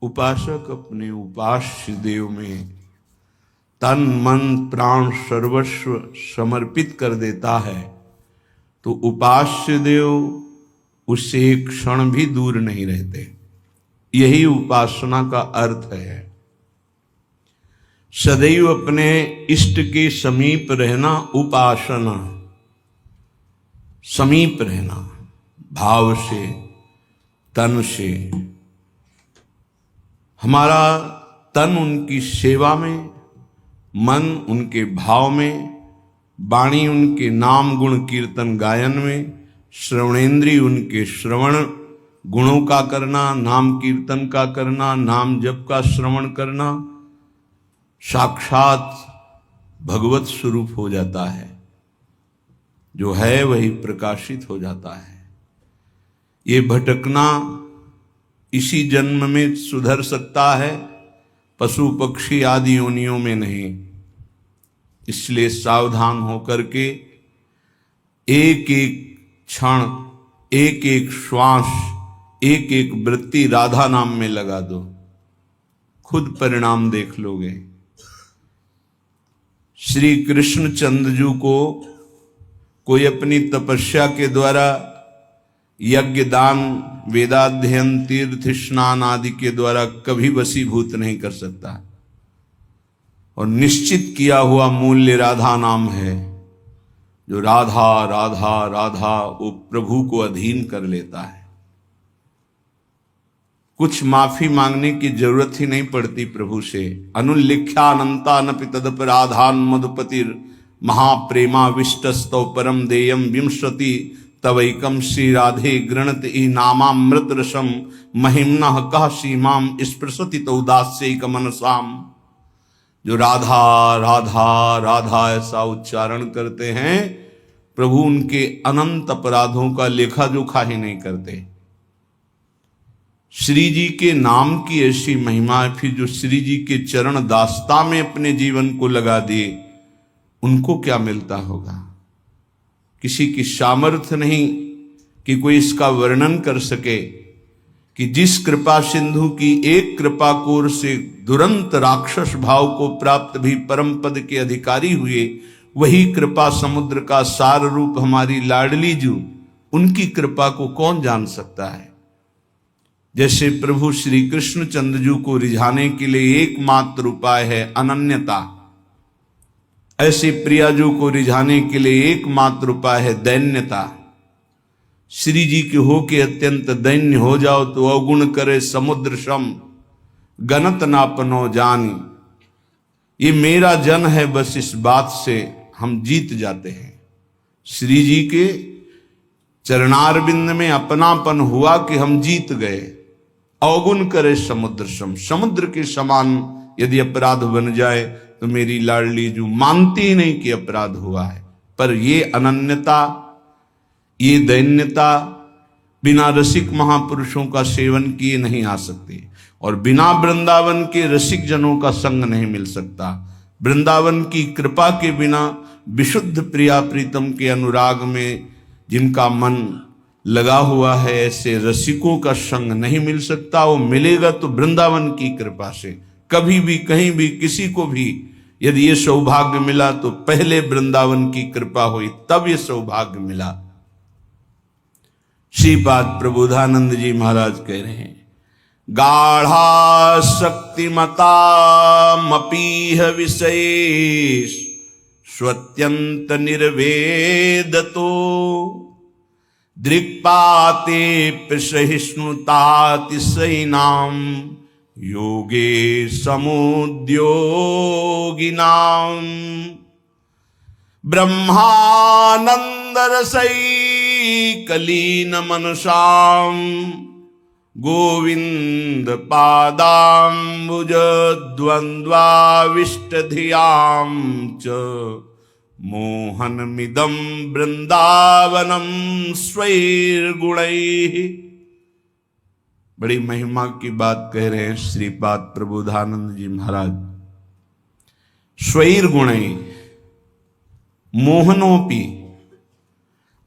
उपासक अपने उपास्य देव में तन मन प्राण सर्वस्व समर्पित कर देता है तो उपास्य देव उससे एक क्षण भी दूर नहीं रहते। यही उपासना का अर्थ है। सदैव अपने इष्ट के समीप रहना उपासना, समीप रहना भाव से, तन से। हमारा तन उनकी सेवा में, मन उनके भाव में, वाणी उनके नाम गुण कीर्तन गायन में, श्रवणेन्द्रिय उनके श्रवण गुणों का करना, नाम कीर्तन का करना, नाम जप का श्रवण करना, साक्षात भगवत स्वरूप हो जाता है। जो है वही प्रकाशित हो जाता है। ये भटकना इसी जन्म में सुधर सकता है, पशु पक्षी आदि योनियों में नहीं। इसलिए सावधान होकर के एक एक क्षण, एक एक श्वास, एक एक वृत्ति राधा नाम में लगा दो, खुद परिणाम देख लोगे। श्री कृष्णचंद्र को कोई अपनी तपस्या के द्वारा यज्ञ दान वेदाध्ययन तीर्थ स्नान आदि के द्वारा कभी वशीभूत नहीं कर सकता। और निश्चित किया हुआ मूल्य राधा नाम है। जो राधा राधा राधा वो प्रभु को अधीन कर लेता है। कुछ माफी मांगने की जरूरत ही नहीं पड़ती प्रभु से। अनुल्लिख्यानंता नपि तदपराधान मधुपतिर महाप्रेमा विष्टस्तौ परम देयम विंशति तवैकम श्री राधे गृणत ई नामामृत रसम महिम्न कह सीमाम स्पृशति तो दास्यैक मनसाम। जो राधा राधा राधा ऐसा उच्चारण करते हैं, प्रभु उनके अनंत अपराधों का लेखा जोखा ही नहीं करते। श्री जी के नाम की ऐसी महिमा है। फिर जो श्री जी के चरण दास्ता में अपने जीवन को लगा दिए, उनको क्या मिलता होगा। किसी की सामर्थ्य नहीं कि कोई इसका वर्णन कर सके कि जिस कृपा सिंधु की एक कृपा कोर से दुरंत राक्षस भाव को प्राप्त भी परम पद के अधिकारी हुए, वही कृपा समुद्र का सार रूप हमारी लाडली जू, उनकी कृपा को कौन जान सकता है। जैसे प्रभु श्री कृष्णचंद्र जी को रिझाने के लिए एकमात्र उपाय है अनन्यता, ऐसे प्रियाजू को रिझाने के लिए एकमात्र उपाय है दैन्यता। श्री जी के हो के अत्यंत दैन्य हो जाओ तो अवगुण करे समुद्र सम गनत नापनो जानी। ये मेरा जन है, बस इस बात से हम जीत जाते हैं। श्री जी के चरणारविंद में अपनापन हुआ कि हम जीत गए। अवगुण करे समुद्र सम, समुद्र के समान यदि अपराध बन जाए तो मेरी लाडली जो मानती ही नहीं कि अपराध हुआ है। पर ये अनन्यता, ये दैन्यता बिना रसिक महापुरुषों का सेवन किए नहीं आ सकती। और बिना वृंदावन के रसिक जनों का संग नहीं मिल सकता। वृंदावन की कृपा के बिना विशुद्ध प्रिया प्रीतम के अनुराग में जिनका मन लगा हुआ है, ऐसे रसिकों का संग नहीं मिल सकता। वो मिलेगा तो वृंदावन की कृपा से। कभी भी कहीं भी किसी को भी यदि ये सौभाग्य मिला तो पहले वृंदावन की कृपा हुई, तब ये सौभाग्य मिला। श्रीपाद प्रबोधानंद जी महाराज कह रहे हैं, गाढ़ा शक्तिमता मपीह विशेष स्वत्यंत निर्वेदतो दृक्पाते सहिष्णुतातिशयिनाम योगे समुद्योगिनाम ब्रह्मानंद रसैकलीन मनसाम गोविंद पादाम्बुज द्वंद्वाविष्ट धियाम च मोहनमिदं वृंदावनम स्वैर्गुणैः। बड़ी महिमा की बात कह रहे हैं श्रीपाद प्रबोधानंद जी महाराज। स्वैर्गुणैः मोहनोपि,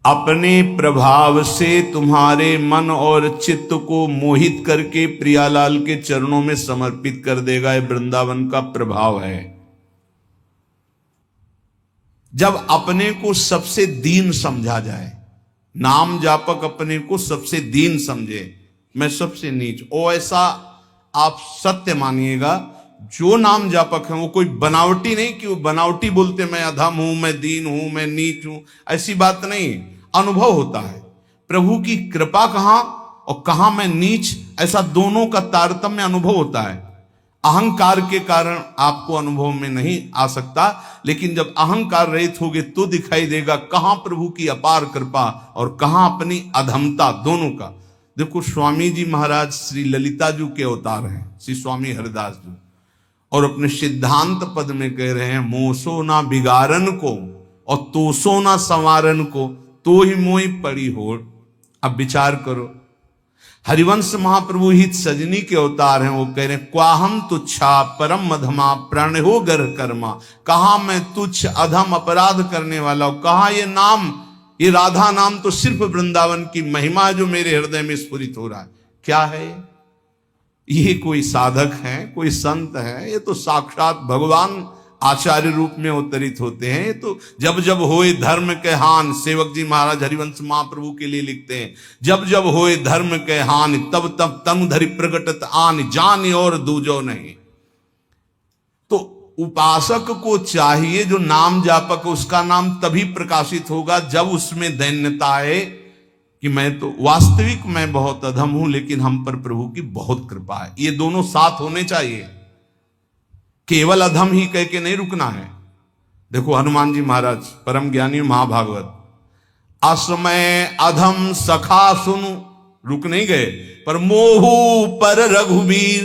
अपने प्रभाव से तुम्हारे मन और चित्त को मोहित करके प्रियालाल के चरणों में समर्पित कर देगा। ये वृंदावन का प्रभाव है। जब अपने को सबसे दीन समझा जाए, नाम जापक अपने को सबसे दीन समझे, मैं सबसे नीच, ओ ऐसा आप सत्य मानिएगा। जो नाम जापक है वो कोई बनावटी नहीं कि वो बनावटी बोलते मैं अधम हूं, मैं दीन हूं, मैं नीच हूं, ऐसी बात नहीं। अनुभव होता है प्रभु की कृपा कहां और कहां मैं नीच, ऐसा दोनों का तारतम्य अनुभव होता है। अहंकार के कारण आपको अनुभव में नहीं आ सकता, लेकिन जब अहंकार रहित होगे तो दिखाई देगा कहां प्रभु की अपार कृपा और कहां अपनी अधमता, दोनों का। देखो स्वामी जी महाराज श्री ललिता जी के अवतार हैं, श्री स्वामी हरिदास जी, और अपने सिद्धांत पद में कह रहे हैं मोसो ना बिगारन को और तोसो ना संवारन को, तो ही मोई पड़ी होड़। अब विचार करो, हरिवंश महाप्रभु हित सजनी के अवतार हैं, वो कह रहे हैं क्वाहम तुच्छा परम मधमा प्रण हो गर कर्मा। कहा मैं तुच्छ अधम अपराध करने वाला हूं, कहा ये नाम, ये राधा नाम तो सिर्फ वृंदावन की महिमा जो मेरे हृदय में स्फुरित हो रहा है। क्या है ये? कोई साधक है, कोई संत है? ये तो साक्षात भगवान आचार्य रूप में अवतरित होते हैं। ये तो जब जब होए धर्म के हान, सेवक जी महाराज हरिवंश महाप्रभु के लिए लिखते हैं, जब जब होए धर्म के हान तब तब तन धरि प्रगटत आन, जान और दूजो नहीं। तो उपासक को चाहिए, जो नाम जापक उसका नाम तभी प्रकाशित होगा जब उसमें दैन्यता आए कि मैं तो वास्तविक मैं बहुत अधम हूं, लेकिन हम पर प्रभु की बहुत कृपा है। ये दोनों साथ होने चाहिए, केवल अधम ही कह के नहीं रुकना है। देखो हनुमान जी महाराज परम ज्ञानी महाभागवत, असमय अधम सखा सुनु, रुक नहीं गए, पर मोहू पर रघुवीर,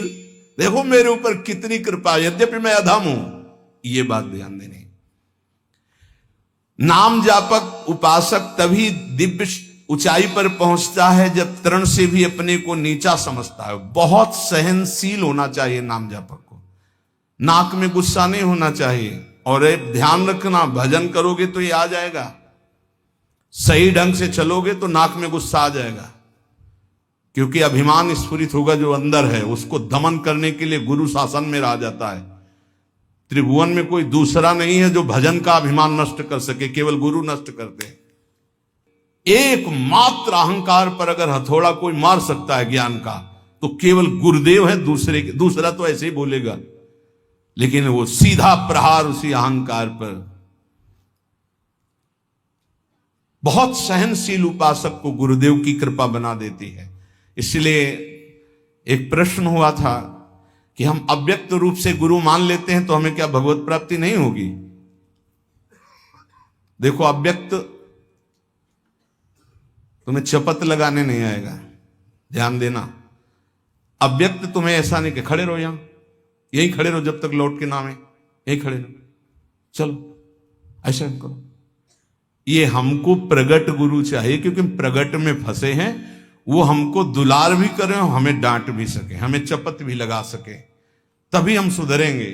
देखो मेरे ऊपर कितनी कृपा, यद्यपि मैं अधम हूं, ये बात ध्यान देनी। नाम जापक उपासक तभी दिव्य ऊंचाई पर पहुंचता है जब तरण से भी अपने को नीचा समझता है। बहुत सहनशील होना चाहिए नाम जापक को, नाक में गुस्सा नहीं होना चाहिए। और ध्यान रखना, भजन करोगे तो ये आ जाएगा, सही ढंग से चलोगे तो नाक में गुस्सा आ जाएगा, क्योंकि अभिमान स्फुरित होगा जो अंदर है, उसको दमन करने के लिए गुरु शासन में रह जाता है। त्रिभुवन में कोई दूसरा नहीं है जो भजन का अभिमान नष्ट कर सके, केवल गुरु नष्ट करते हैं। एकमात्र अहंकार पर अगर हथौड़ा कोई मार सकता है ज्ञान का, तो केवल गुरुदेव है, दूसरा तो ऐसे ही बोलेगा, लेकिन वो सीधा प्रहार उसी अहंकार पर। बहुत सहनशील उपासक को गुरुदेव की कृपा बना देती है। इसलिए एक प्रश्न हुआ था कि हम अव्यक्त रूप से गुरु मान लेते हैं तो हमें क्या भगवत प्राप्ति नहीं होगी? देखो अव्यक्त तुम्हें चपत लगाने नहीं आएगा, ध्यान देना। अव्यक्त तुम्हें ऐसा नहीं कि खड़े रहो, यहां यही खड़े रहो जब तक लौट के नाम है, यही खड़े रहो, चलो ऐसा करो। ये हमको प्रगट गुरु चाहिए, क्योंकि प्रगट में फंसे हैं। वो हमको दुलार भी करें, हमें डांट भी सके, हमें चपत भी लगा सके, तभी हम सुधरेंगे।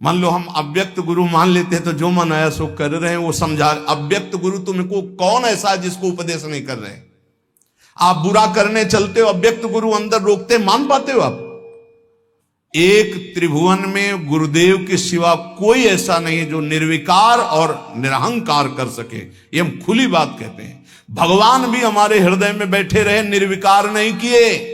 मान लो हम अव्यक्त गुरु मान लेते हैं तो जो मन आया सो कर रहे हैं, वो समझा। अव्यक्त गुरु तुमको कौन ऐसा है जिसको उपदेश नहीं कर रहे? आप बुरा करने चलते हो, अव्यक्त गुरु अंदर रोकते, मान पाते हो आप? एक त्रिभुवन में गुरुदेव के सिवा कोई ऐसा नहीं है जो निर्विकार और निरहंकार कर सके। ये हम खुली बात कहते हैं। भगवान भी हमारे हृदय में बैठे रहे, निर्विकार नहीं किए।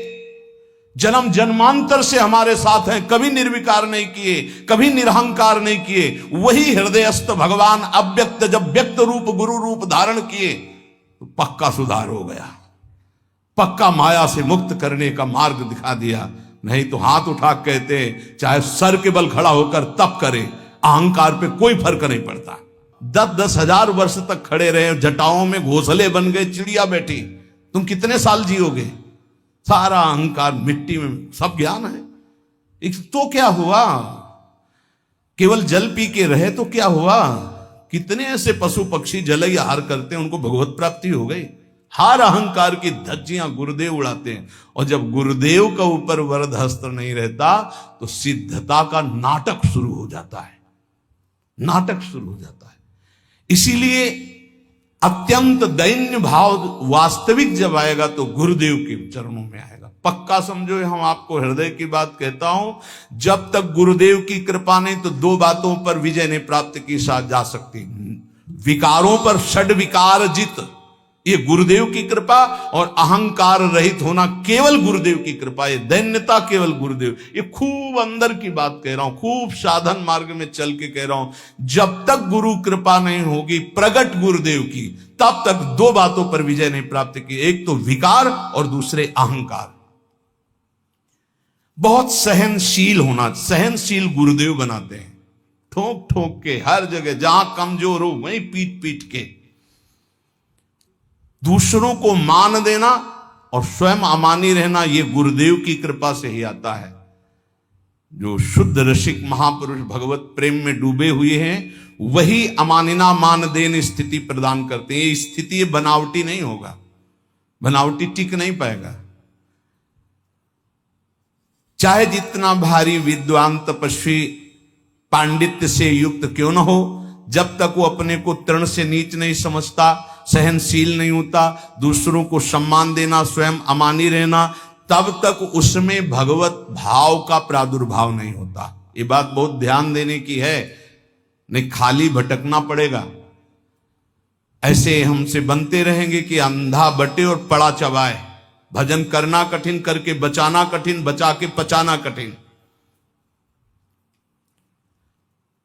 जन्म जन्मांतर से हमारे साथ हैं, कभी निर्विकार नहीं किए, कभी निरहंकार नहीं किए। वही हृदयस्थ भगवान अव्यक्त जब व्यक्त रूप गुरु रूप धारण किए तो पक्का सुधार हो गया, पक्का माया से मुक्त करने का मार्ग दिखा दिया। नहीं तो हाथ उठा कहते चाहे सर के बल खड़ा होकर तप करे, अहंकार पे कोई फर्क नहीं पड़ता। 10-10 हजार वर्ष तक खड़े रहे, जटाओं में घोंसले बन गए, चिड़िया बैठी, तुम कितने साल जियोगे? सारा अहंकार मिट्टी में, सब ज्ञान है तो क्या हुआ? केवल जल पी के रहे तो क्या हुआ? कितने ऐसे पशु पक्षी जल आहार करते हैं, उनको भगवत प्राप्ति हो गई। हर अहंकार की धज्जियां गुरुदेव उड़ाते हैं, और जब गुरुदेव का ऊपर वरद हस्त नहीं रहता तो सिद्धता का नाटक शुरू हो जाता है, नाटक शुरू हो जाता है। इसीलिए अत्यंत दैन्य भाव वास्तविक जब आएगा तो गुरुदेव के चरणों में आएगा। पक्का समझो, हम आपको हृदय की बात कहता हूं, जब तक गुरुदेव की कृपा नहीं तो दो बातों पर विजय नहीं प्राप्त की जा सकती। विकारों पर षड विकार जित, ये गुरुदेव की कृपा, और अहंकार रहित होना केवल गुरुदेव की कृपा, ये दैन्यता केवल गुरुदेव। ये खूब अंदर की बात कह रहा हूं, खूब साधन मार्ग में चल के कह रहा हूं। जब तक गुरु कृपा नहीं होगी प्रगट गुरुदेव की, तब तक दो बातों पर विजय नहीं प्राप्त की, एक तो विकार और दूसरे अहंकार। बहुत सहनशील होना, सहनशील गुरुदेव बनाते हैं, ठोक ठोक के हर जगह, जहां कमजोर हो वहीं पीट पीट के। दूसरों को मान देना और स्वयं अमानी रहना, यह गुरुदेव की कृपा से ही आता है। जो शुद्ध रसिक महापुरुष भगवत प्रेम में डूबे हुए हैं, वही अमानिना मान देन स्थिति प्रदान करते हैं। ये स्थिति बनावटी नहीं होगा, बनावटी टिक नहीं पाएगा। चाहे जितना भारी विद्वान तपस्वी पांडित्य से युक्त क्यों न हो, जब तक वो अपने को तृण से नीच नहीं समझता, सहनशील नहीं होता, दूसरों को सम्मान देना, स्वयं अमानी रहना, तब तक उसमें भगवत भाव का प्रादुर्भाव नहीं होता। ये बात बहुत ध्यान देने की है, नहीं खाली भटकना पड़ेगा। ऐसे हमसे बनते रहेंगे कि अंधा बटे और पड़ा चबाए। भजन करना कठिन, करके बचाना कठिन, बचा के पचाना कठिन।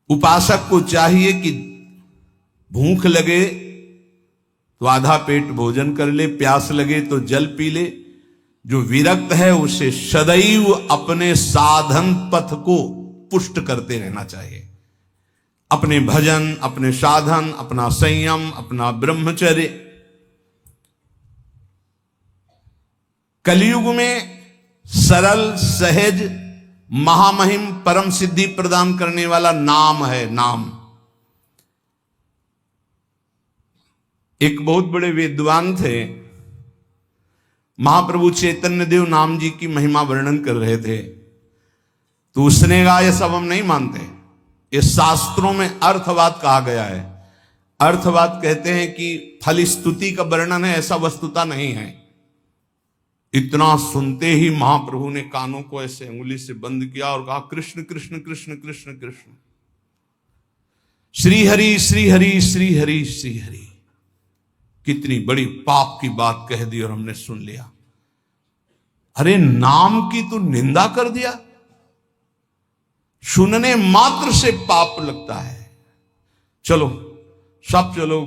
उपासक को चाहिए कि भूख लगे तो आधा पेट भोजन कर ले, प्यास लगे तो जल पी ले। जो विरक्त है उसे सदैव अपने साधन पथ को पुष्ट करते रहना चाहिए। अपने भजन, अपने साधन, अपना संयम, अपना ब्रह्मचर्य। कलयुग में सरल, सहज, महामहिम, परम सिद्धि प्रदान करने वाला नाम है, नाम। एक बहुत बड़े विद्वान थे, महाप्रभु चैतन्य देव नाम जी की महिमा वर्णन कर रहे थे, तो उसने कहा यह सब हम नहीं मानते, ये शास्त्रों में अर्थवाद कहा गया है। अर्थवाद कहते हैं कि फल स्तुति का वर्णन है, ऐसा वस्तुता नहीं है। इतना सुनते ही महाप्रभु ने कानों को ऐसे अंगुली से बंद किया और कहा कृष्ण कृष्ण कृष्ण कृष्ण कृष्ण, श्री हरि श्री हरि श्री हरि श्री हरि। कितनी बड़ी पाप की बात कह दी और हमने सुन लिया। अरे नाम की तो निंदा कर दिया, सुनने मात्र से पाप लगता है। चलो सब चलो,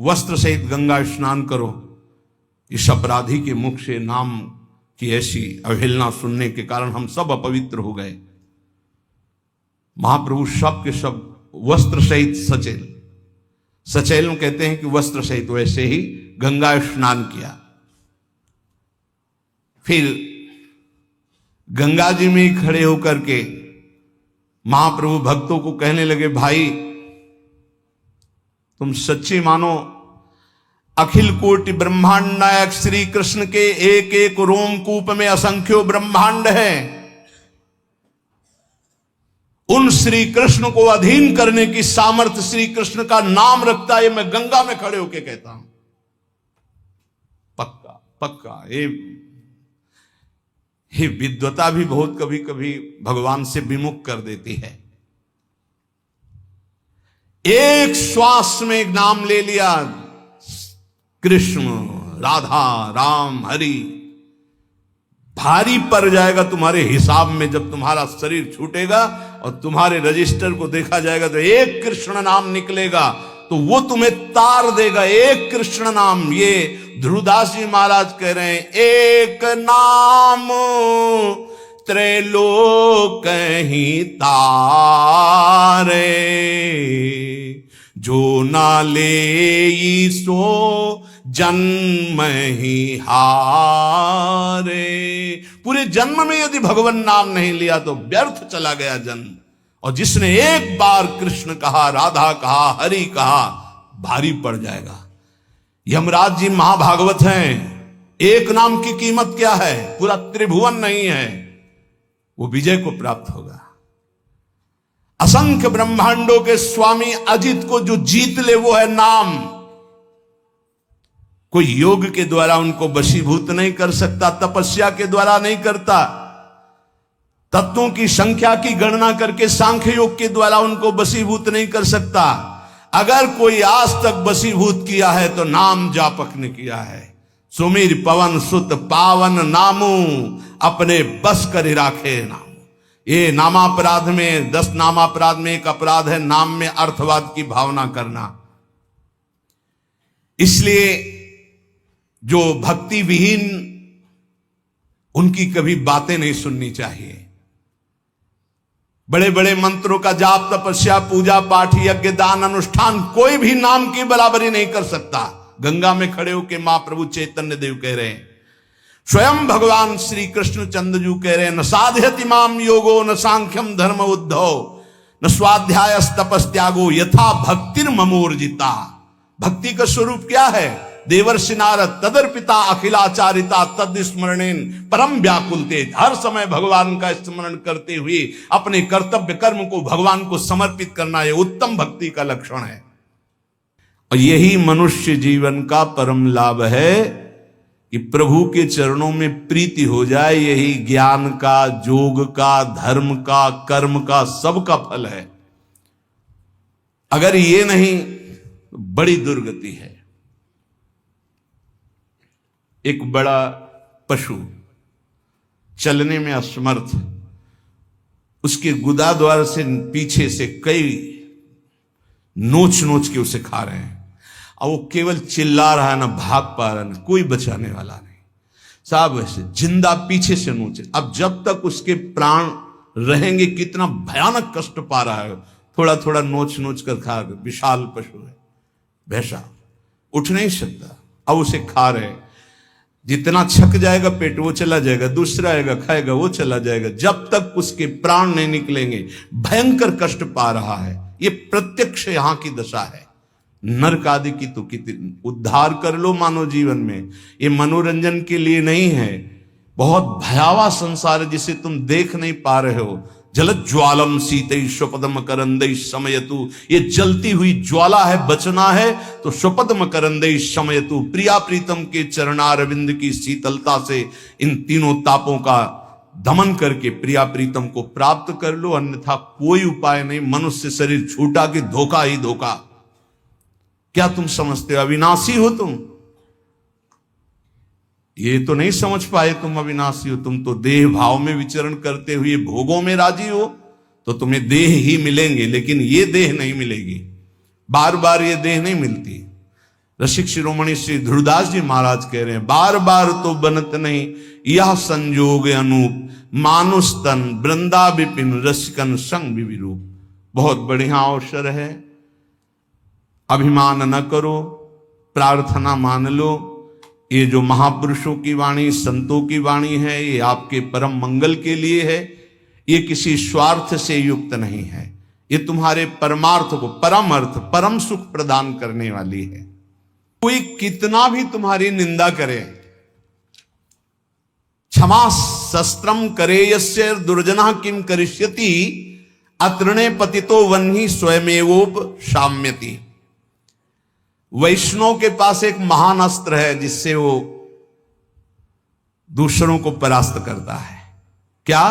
वस्त्र सहित गंगा स्नान करो। इस अपराधी के मुख से नाम की ऐसी अवहेलना सुनने के कारण हम सब अपवित्र हो गए। महाप्रभु सब के सब वस्त्र सहित सचेल, सचेल में कहते हैं कि वस्त्र सहित, वैसे ही गंगा स्नान किया। फिर गंगा जी में ही खड़े होकर के महाप्रभु भक्तों को कहने लगे, भाई तुम सच्चे मानो, अखिल कोटि ब्रह्मांड नायक श्री कृष्ण के एक एक रोमकूप में असंख्यों ब्रह्मांड है। उन श्री कृष्ण को अधीन करने की सामर्थ्य श्री कृष्ण का नाम रखता है। मैं गंगा में खड़े होकर कहता हूं, पक्का पक्का। ये विद्वता भी बहुत कभी कभी भगवान से विमुख कर देती है। एक श्वास में एक नाम ले लिया, कृष्ण, राधा, राम, हरि। भारी पड़ जाएगा तुम्हारे हिसाब में जब तुम्हारा शरीर छूटेगा और तुम्हारे रजिस्टर को देखा जाएगा तो एक कृष्ण नाम निकलेगा, तो वो तुम्हें तार देगा। एक कृष्ण नाम, ये ध्रुवदास जी महाराज कह रहे हैं, एक नाम त्रैलोक ही तारे, जो ना ले सो जन्म ही हारे। पूरे जन्म में यदि भगवान नाम नहीं लिया तो व्यर्थ चला गया जन्म। और जिसने एक बार कृष्ण कहा, राधा कहा, हरि कहा, भारी पड़ जाएगा। यमराज जी महाभागवत हैं, एक नाम की कीमत क्या है, पूरा त्रिभुवन नहीं है, वो विजय को प्राप्त होगा। असंख्य ब्रह्मांडों के स्वामी अजित को जो जीत ले वो है नाम। कोई योग के द्वारा उनको वशीभूत नहीं कर सकता, तपस्या के द्वारा नहीं करता, तत्वों की संख्या की गणना करके सांख्य योग के द्वारा उनको वशीभूत नहीं कर सकता। अगर कोई आज तक वशीभूत किया है तो नाम जापक ने किया है। सुमीर पवन सुत पावन नामू, अपने बस कर राखे नाम। ये नामापराध में 10 नामापराध में एक अपराध है नाम में अर्थवाद की भावना करना। इसलिए जो भक्ति विहीन, उनकी कभी बातें नहीं सुननी चाहिए। बड़े बड़े मंत्रों का जाप, तपस्या, पूजा पाठ, यज्ञ, दान, अनुष्ठान कोई भी नाम की बराबरी नहीं कर सकता। गंगा में खड़े होकर महाप्रभु चैतन्य देव कह रहे हैं, स्वयं भगवान श्री कृष्ण चंद्रजू कह रहे हैं, न साध्यति माम योगो न सांख्यम धर्म उद्धव न स्वाध्याय तपस्त्यागो यथा भक्तिर ममोर्जिता। भक्ति का स्वरूप क्या है? देवर्षि नारद तदर्पिता अखिलाचारिता तद स्मरणेन परम व्याकुलते। हर समय भगवान का स्मरण करते हुए अपने कर्तव्य कर्म को भगवान को समर्पित करना, यह उत्तम भक्ति का लक्षण है। और यही मनुष्य जीवन का परम लाभ है कि प्रभु के चरणों में प्रीति हो जाए। यही ज्ञान का, योग का, धर्म का, कर्म का, सबका फल है। अगर ये नहीं तो बड़ी दुर्गति है। एक बड़ा पशु चलने में असमर्थ, उसके गुदा द्वार से पीछे से कई नोच नोच के उसे खा रहे हैं, और वो केवल चिल्ला रहा है, ना भाग पा रहा, ना कोई बचाने वाला नहीं। साहब वैसे जिंदा पीछे से नोचे। अब जब तक उसके प्राण रहेंगे कितना भयानक कष्ट पा रहा है। थोड़ा थोड़ा नोच नोच कर खा, विशाल पशु है, भैंसा उठ नहीं सकता, अब उसे खा रहे। जितना छक जाएगा पेट वो चला जाएगा, दूसरा आएगा खाएगा वो चला जाएगा, जब तक उसके प्राण नहीं निकलेंगे। भयंकर कष्ट पा रहा है। ये प्रत्यक्ष यहां की दशा है। नरक आदि की तो कितनी उद्धार कर लो मानव जीवन में, ये मनोरंजन के लिए नहीं है। बहुत भयावह संसार है जिसे तुम देख नहीं पा रहे हो। जलज्ज्वालम शीतई स्वपदम करंदई समयतु, ये जलती हुई ज्वाला है, बचना है तो स्वपदम करंदई समयतु, प्रिया प्रीतम के चरणारविंद की शीतलता से इन तीनों तापों का दमन करके प्रिया प्रीतम को प्राप्त कर लो, अन्यथा कोई उपाय नहीं। मनुष्य शरीर छूटा कि धोखा ही धोखा। क्या तुम समझते हो अविनाशी हो तुम? ये तो नहीं समझ पाए तुम अविनाशी हो। तुम तो देह भाव में विचरण करते हुए भोगों में राजी हो, तो तुम्हें देह ही मिलेंगे, लेकिन ये देह नहीं मिलेगी। बार बार ये देह नहीं मिलती। रसिक शिरोमणि श्री ध्रुवदास जी महाराज कह रहे हैं, बार बार तो बनत नहीं यह संजोग अनूप, मानुष तन वृंदा विपिन रसिकन संग विरूप। बहुत बढ़िया अवसर है, अभिमान न करो, प्रार्थना मान लो। ये जो महापुरुषों की वाणी, संतों की वाणी है, ये आपके परम मंगल के लिए है। ये किसी स्वार्थ से युक्त नहीं है। ये तुम्हारे परमार्थ को, परम अर्थ, परम सुख प्रदान करने वाली है। कोई कितना भी तुम्हारी निंदा करे, क्षमा शस्त्रम करे यस्य दुर्जना किम करिष्यति, अतृणे पतितो वन्ही स्वयमेवोप शाम्यति। वैष्णव के पास एक महान अस्त्र है जिससे वो दूसरों को परास्त करता है। क्या?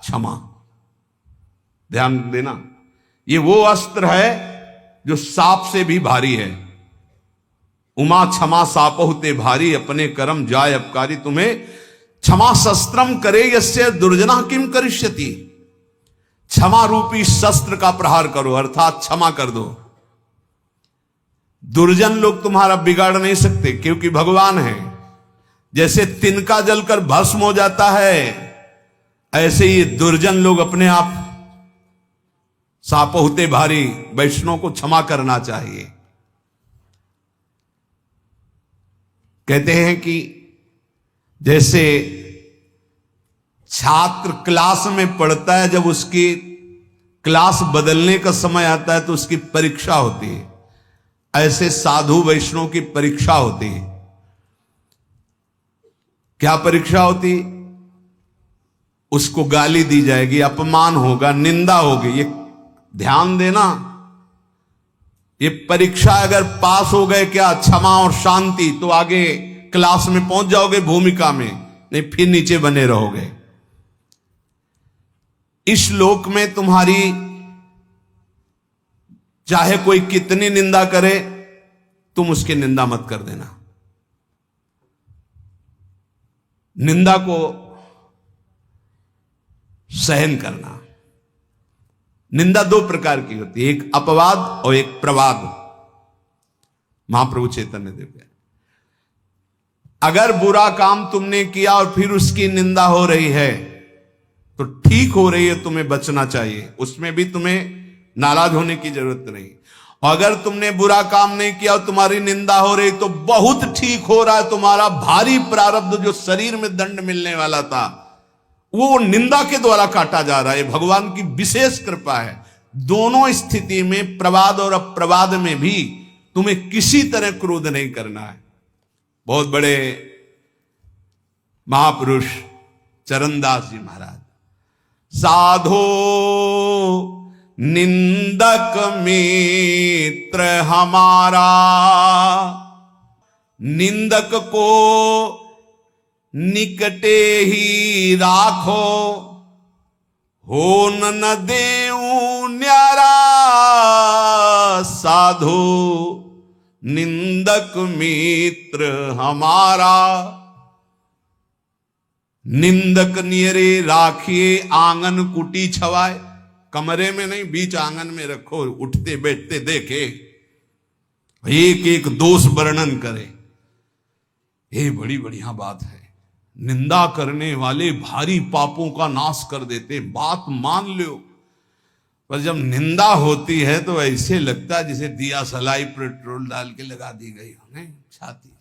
क्षमा। ध्यान देना, ये वो अस्त्र है जो सांप से भी भारी है। उमा क्षमा सापहुते भारी, अपने कर्म जाय अपकारी तुम्हें। क्षमा शस्त्रम करे यस्य दुर्जना किम करिष्यति, क्षमा रूपी शस्त्र का प्रहार करो, अर्थात क्षमा कर दो। दुर्जन लोग तुम्हारा बिगाड़ नहीं सकते क्योंकि भगवान है। जैसे तिनका जलकर भस्म हो जाता है, ऐसे ही दुर्जन लोग अपने आप सापहुते भारी। वैष्णव को क्षमा करना चाहिए। कहते हैं कि जैसे छात्र क्लास में पढ़ता है, जब उसकी क्लास बदलने का समय आता है तो उसकी परीक्षा होती है, ऐसे साधु वैष्णव की परीक्षा होती है। क्या परीक्षा होती? उसको गाली दी जाएगी, अपमान होगा, निंदा होगी। ये ध्यान देना, ये परीक्षा अगर पास हो गए क्या, क्षमा और शांति, तो आगे क्लास में पहुंच जाओगे भूमिका में, नहीं फिर नीचे बने रहोगे। इस लोक में तुम्हारी चाहे कोई कितनी निंदा करे, तुम उसकी निंदा मत कर देना। निंदा को सहन करना। निंदा दो प्रकार की होती है, एक अपवाद और एक प्रवाद। महाप्रभु चैतन्य देव कहते, अगर बुरा काम तुमने किया और फिर उसकी निंदा हो रही है तो ठीक हो रही है, तुम्हें बचना चाहिए, उसमें भी तुम्हें नाराज होने की जरूरत नहीं। और अगर तुमने बुरा काम नहीं किया और तुम्हारी निंदा हो रही तो बहुत ठीक हो रहा है, तुम्हारा भारी प्रारब्ध जो शरीर में दंड मिलने वाला था वो निंदा के द्वारा काटा जा रहा है। भगवान की विशेष कृपा है। दोनों स्थिति में, प्रवाद और अप्रवाद में भी तुम्हें किसी तरह क्रोध नहीं करना है। बहुत बड़े महापुरुष चरणदास जी महाराज, साधो निंदक मित्र हमारा, निंदक को निकटे ही राखो, हो न देऊ न्यारा, साधो निंदक मित्र हमारा। निंदक नियरे राखिए आंगन कुटी छवाए, कमरे में नहीं बीच आंगन में रखो, उठते बैठते देखे, एक एक दोष वर्णन करे, ये बड़ी बढ़िया बात है। निंदा करने वाले भारी पापों का नाश कर देते, बात मान लो। पर जब निंदा होती है तो ऐसे लगता है जैसे दिया सलाई पेट्रोल डाल के लगा दी गई हो, नहीं छाती।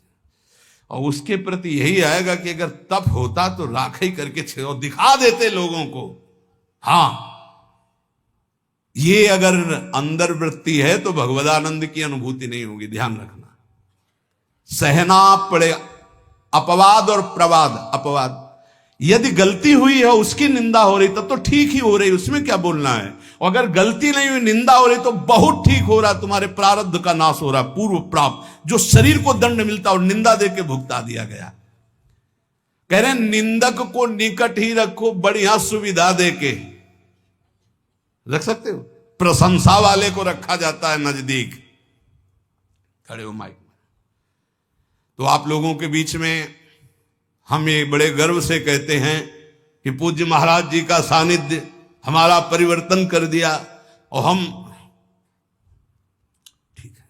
और उसके प्रति यही आएगा कि अगर तप होता तो राखी करके दिखा देते लोगों को। हाँ, ये अगर अंदर वृत्ति है तो भगवदानंद की अनुभूति नहीं होगी, ध्यान रखना। सहना पड़े अपवाद और प्रवाद। अपवाद, यदि गलती हुई है उसकी निंदा हो रही तब तो ठीक ही हो रही, उसमें क्या बोलना है। और अगर गलती नहीं हुई, निंदा हो रही तो बहुत ठीक हो रहा, तुम्हारे प्रारब्ध का नाश हो रहा, पूर्व प्राप्त जो शरीर को दंड मिलता और निंदा देके भुगता दिया गया। कह रहे निंदक को निकट ही रखो, बढ़िया सुविधा देके रख सकते हो। प्रशंसा वाले को रखा जाता है नजदीक। खड़े हो माइक में। तो आप लोगों के बीच में हम ये बड़े गर्व से कहते हैं कि पूज्य महाराज जी का सानिध्य हमारा परिवर्तन कर दिया। और हम ठीक है,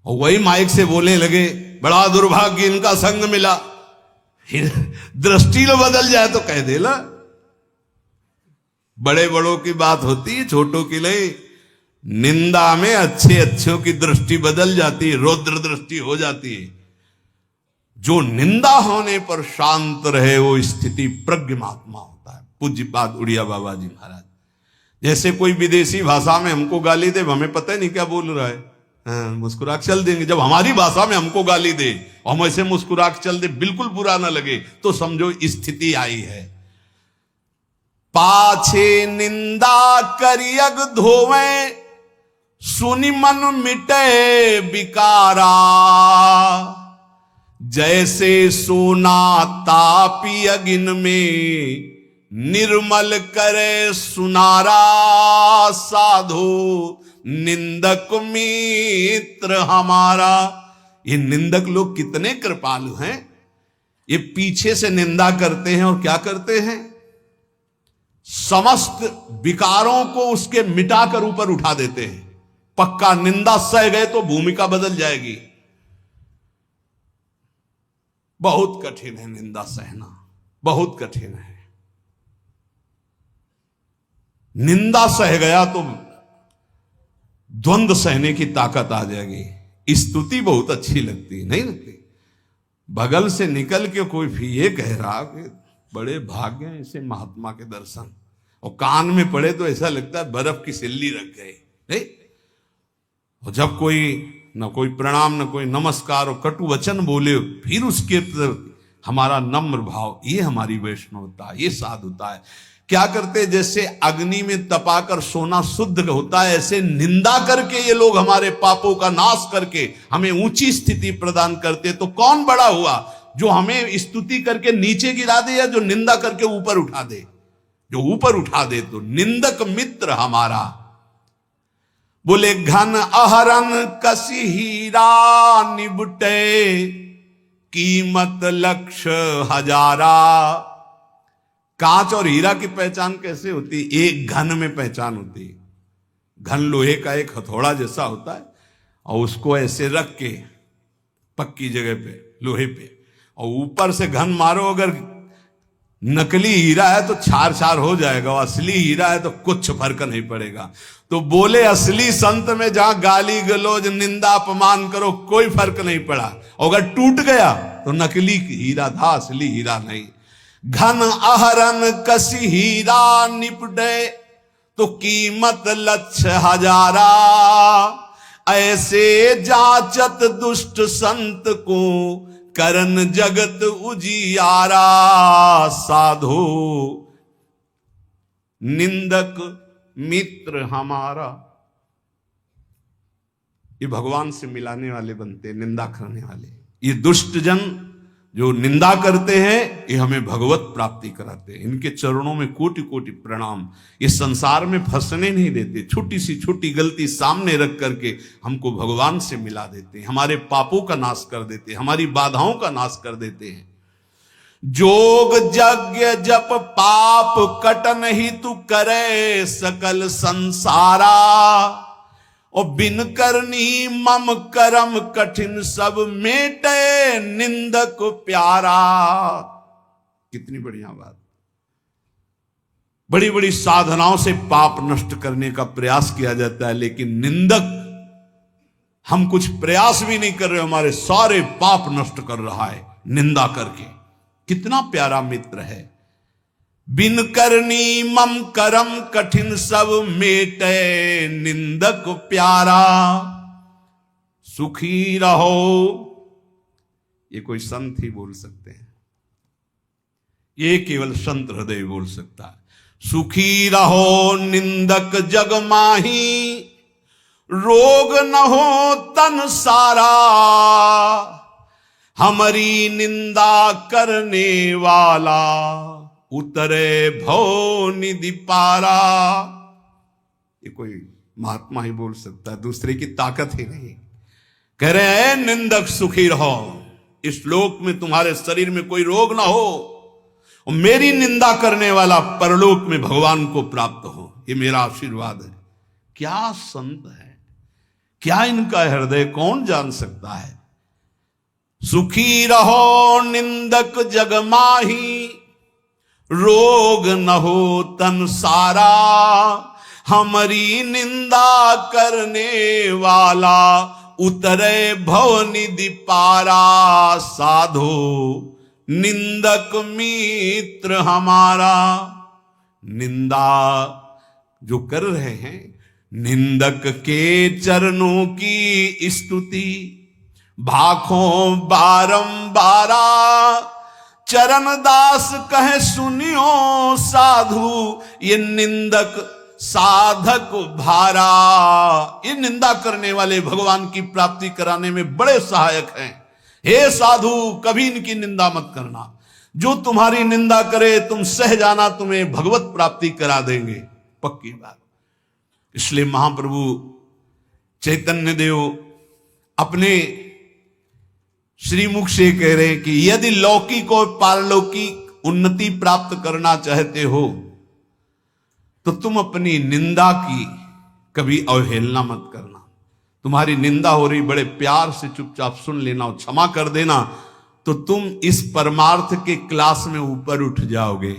और वही माइक से बोलने लगे बड़ा दुर्भाग्य इनका संग मिला। दृष्टि बदल जाए तो कह दे ला, बड़े बड़ों की बात होती है, छोटों की नहीं। निंदा में अच्छे अच्छों की दृष्टि बदल जाती है, रौद्र दृष्टि हो जाती है। जो निंदा होने पर शांत रहे वो स्थिति प्रज्ञ महात्मा होता है। पूज्य पाद उड़िया बाबा जी महाराज, जैसे कोई विदेशी भाषा में हमको गाली दे, हमें पता ही नहीं क्या बोल रहा है, मुस्कुरा के चल देंगे। जब हमारी भाषा में हमको गाली दे और हम ऐसे मुस्कुरा के चल दे, बिल्कुल बुरा ना लगे, तो समझो स्थिति आई है। पाछे निंदा करियग धोवे, सुनि मन मिटे विकारा, जैसे सोना तापी अगिन में, निर्मल करे सुनारा, साधो निंदक मित्र हमारा। ये निंदक लोग कितने कृपालु हैं। ये पीछे से निंदा करते हैं और क्या करते हैं, समस्त विकारों को उसके मिटाकर ऊपर उठा देते हैं। पक्का निंदा सह गए तो भूमिका बदल जाएगी। बहुत कठिन है निंदा सहना, बहुत कठिन है। निंदा सह गया तो द्वंद्व सहने की ताकत आ जाएगी। स्तुति बहुत अच्छी लगती, नहीं लगती। बगल से निकल के कोई भी ये कह रहा कि बड़े भाग्य हैं इसे महात्मा के दर्शन, और कान में पड़े तो ऐसा लगता है बर्फ की सिल्ली रख गई, नहीं। और जब कोई न कोई प्रणाम न कोई नमस्कार और कटु वचन बोले, फिर उसके हमारा नम्र भाव, ये हमारी वैष्णवता, ये साधुता है। क्या करते, जैसे अग्नि में तपाकर सोना शुद्ध होता है, ऐसे निंदा करके ये लोग हमारे पापों का नाश करके हमें ऊंची स्थिति प्रदान करते। तो कौन बड़ा हुआ, जो हमें स्तुति करके नीचे गिरा दे या जो निंदा करके ऊपर उठा दे? जो ऊपर उठा दे। तो निंदक मित्र हमारा। बोले घन अहरन कसी हीरा निबटे, कीमत लक्ष हजारा। कांच और हीरा की पहचान कैसे होती? एक घन में पहचान होती है। घन लोहे का एक हथौड़ा जैसा होता है, और उसको ऐसे रख के पक्की जगह पे, लोहे पे, और ऊपर से घन मारो। अगर नकली हीरा है तो छार छार हो जाएगा, और असली हीरा है तो कुछ फर्क नहीं पड़ेगा। तो बोले असली संत में जहां गाली गलौज निंदा अपमान करो कोई फर्क नहीं पड़ा, अगर टूट गया तो नकली हीरा था, असली हीरा नहीं। घन अहरन कसी हीरा निपटे, तो कीमत लक्ष हजारा। ऐसे जाचत दुष्ट संत को, करन जगत उजियारा। साधो निंदक मित्र हमारा। ये भगवान से मिलाने वाले बनते, निंदा करने वाले। ये दुष्ट जन जो निंदा करते हैं, ये हमें भगवत प्राप्ति कराते हैं। इनके चरणों में कोटि कोटि प्रणाम। ये संसार में फंसने नहीं देते, छोटी सी छोटी गलती सामने रख करके हमको भगवान से मिला देते हैं, हमारे पापों का नाश कर देते हैं, हमारी बाधाओं का नाश कर देते हैं। जोग यज्ञ जप पाप कटन ही तू करे, सकल संसारा। और बिन करनी मम करम कठिन, सब मेटे निंदक प्यारा। कितनी बढ़िया बात। बड़ी बड़ी साधनाओं से पाप नष्ट करने का प्रयास किया जाता है, लेकिन निंदक, हम कुछ प्रयास भी नहीं कर रहे, हमारे सारे पाप नष्ट कर रहा है निंदा करके। कितना प्यारा मित्र है। बिन करनी मम करम कठिन, सब मेटे निंदक प्यारा। सुखी रहो, ये कोई संत ही बोल सकते हैं, ये केवल संत हृदय बोल सकता है। सुखी रहो निंदक जग माही, रोग न हो तन सारा। हमारी निंदा करने वाला, उतरे भव निधि पारा। ये कोई महात्मा ही बोल सकता है, दूसरे की ताकत ही नहीं। कह रहे हैं निंदक सुखी रहो, इस लोक में तुम्हारे शरीर में कोई रोग ना हो, और मेरी निंदा करने वाला परलोक में भगवान को प्राप्त हो। ये मेरा आशीर्वाद है। क्या संत है, क्या इनका हृदय कौन जान सकता है। सुखी रहो निंदक जग माही, रोग न हो तन सारा। हमारी निंदा करने वाला, उतरे भव निधि पारा। साधो निंदक मित्र हमारा। निंदा जो कर रहे हैं, निंदक के चरणों की स्तुति भाखों बारंबारा। चरण दास कहे सुनियो साधु, ये निंदक साधक भारा। ये निंदा करने वाले भगवान की प्राप्ति कराने में बड़े सहायक हैं। हे साधु, कभी इनकी निंदा मत करना। जो तुम्हारी निंदा करे तुम सह जाना, तुम्हें भगवत प्राप्ति करा देंगे, पक्की बात। इसलिए महाप्रभु चैतन्य देव अपने श्रीमुख से कह रहे हैं कि यदि लौकिक और पारलौकिक उन्नति प्राप्त करना चाहते हो, तो तुम अपनी निंदा की कभी अवहेलना मत करना। तुम्हारी निंदा हो रही, बड़े प्यार से चुपचाप सुन लेना और क्षमा कर देना, तो तुम इस परमार्थ के क्लास में ऊपर उठ जाओगे।